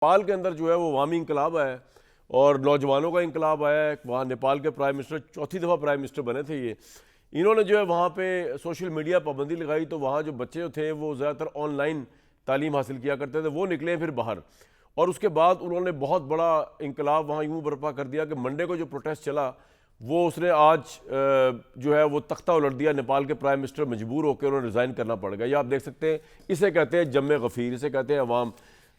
नेपाल के अंदर जो है वो अवामी इंकलाब आया है और नौजवानों का इंकलाब आया है। वहाँ नेपाल के प्राइम मिनिस्टर चौथी दफ़ा प्राइम मिनिस्टर बने थे ये। इन्होंने जो है वहाँ पे सोशल मीडिया पाबंदी लगाई तो वहाँ जो बच्चे थे वो ज़्यादातर ऑनलाइन तालीम हासिल किया करते थे, वो निकले फिर बाहर। और उसके बाद उन्होंने बहुत बड़ा इंकलाब वहाँ यूँ बर्पा कर दिया कि मंडे को जो प्रोटेस्ट चला वो उसने आज जो है वो तख्ता उलट दिया। नेपाल के प्राइम मिनिस्टर मजबूर होकर उन्होंने रिज़ाइन करना पड़ गया। ये आप देख सकते हैं, इसे कहते हैं जम्मे गफ़ीर, इसे कहते हैं अवाम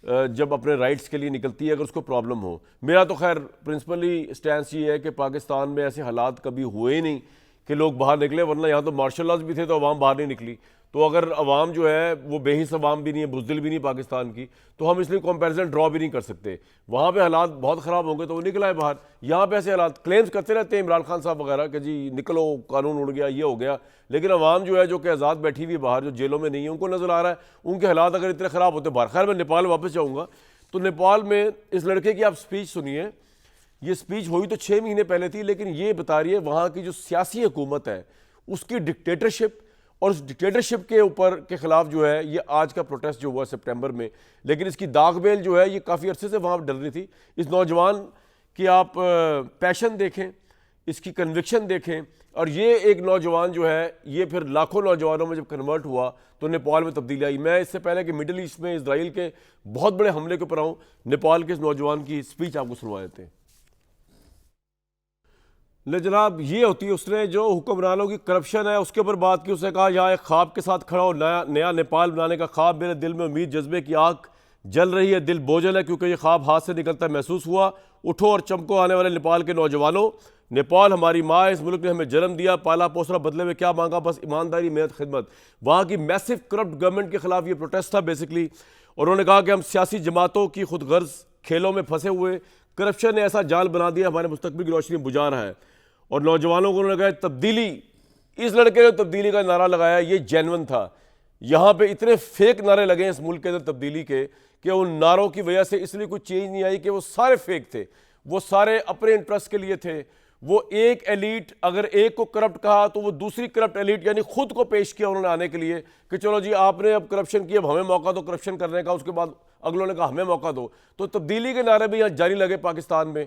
जब अपने राइट्स के लिए निकलती है अगर उसको प्रॉब्लम हो। मेरा तो खैर प्रिंसिपली स्टैंस ये है कि पाकिस्तान में ऐसे हालात कभी हुए ही नहीं कि लोग बाहर निकले, वरना यहाँ तो मार्शल लॉज भी थे तो अवाम बाहर नहीं निकली। तो अगर अवाम जो है वो बेहिस अवाम भी नहीं है, बुज़दिल भी नहीं पाकिस्तान की, तो हम इसलिए कंपैरिजन ड्रॉ भी नहीं कर सकते। वहाँ पे हालात बहुत ख़राब होंगे तो वो निकला है बाहर। यहाँ पे ऐसे हालात क्लेम्स करते रहते हैं इमरान खान साहब वगैरह कि जी निकलो, कानून उड़ गया, ये हो गया, लेकिन अवाम जो है जो कि आज़ाद बैठी हुई बाहर, जो जेलों में नहीं है, उनको नज़र आ रहा है उनके हालात अगर इतने ख़राब होते बाहर। खैर मैं नेपाल वापस जाऊँगा। तो नेपाल में इस लड़के की आप स्पीच सुनिए। ये स्पीच हुई तो 6 महीने पहले थी, लेकिन ये बता रही है वहाँ की जो सियासी हुकूमत है उसकी डिक्टेटरशिप, और उस डिक्टेटरशिप के ऊपर के खिलाफ जो है ये आज का प्रोटेस्ट जो हुआ सितंबर में। लेकिन इसकी दागबेल जो है ये काफ़ी अरसे से वहाँ डल रही थी। इस नौजवान की आप पैशन देखें, इसकी कन्विक्शन देखें, और ये एक नौजवान जो है ये फिर लाखों नौजवानों में जब कन्वर्ट हुआ तो नेपाल में तब्दीली आई। मैं इससे पहले कि मिडिल ईस्ट में इसराइल के बहुत बड़े हमले के ऊपर आऊँ, नेपाल के इस नौजवान की स्पीच आपको सुनवा देते हैं। ले जनाब, ये होती है उसने जो हुक्मरानों की करप्शन है उसके ऊपर बात की। उसने कहा यहाँ एक ख्वाब के साथ खड़ा हो, नया नया नेपाल बनाने का ख्वाब, मेरे दिल में उम्मीद जज्बे की आग जल रही है, दिल बोझल है क्योंकि ये ख्वाब हाथ से निकलता महसूस हुआ। उठो और चमको आने वाले नेपाल के नौजवानों, नेपाल हमारी माँ है, इस मुल्क ने हमें जन्म दिया, पाला पोसरा, बदले में क्या मांगा, बस ईमानदारी, मेहनत, खिदमत। वहाँ की मैसिव करप्ट गवर्नमेंट के खिलाफ ये प्रोटेस्ट था बेसिकली। और उन्होंने कहा कि हम सियासी जमातों की खुदगर्ज खेलों में फंसे हुए, करप्शन ने ऐसा जाल बना दिया, हमारे मुस्तकबिल की रोशनी बुझा रहा है। और नौजवानों को उन्होंने कहा तब्दीली, इस लड़के ने तब्दीली का नारा लगाया, ये जेन्युइन था। यहाँ पे इतने फेक नारे लगे इस मुल्क के अंदर तब्दीली के कि उन नारों की वजह से इसलिए कोई चेंज नहीं आई कि वो सारे फेक थे, वो सारे अपने इंटरेस्ट के लिए थे। वो एक एलीट अगर एक को करप्ट कहा तो वो दूसरी करप्ट एलीट यानी खुद को पेश किया उन्होंने आने के लिए कि चलो जी आपने अब करप्शन किया, अब हमें मौका दो करप्शन करने का। उसके बाद अगलों ने कहा हमें मौका दो। तो तब्दीली के नारे भी यहाँ जारी लगे पाकिस्तान में।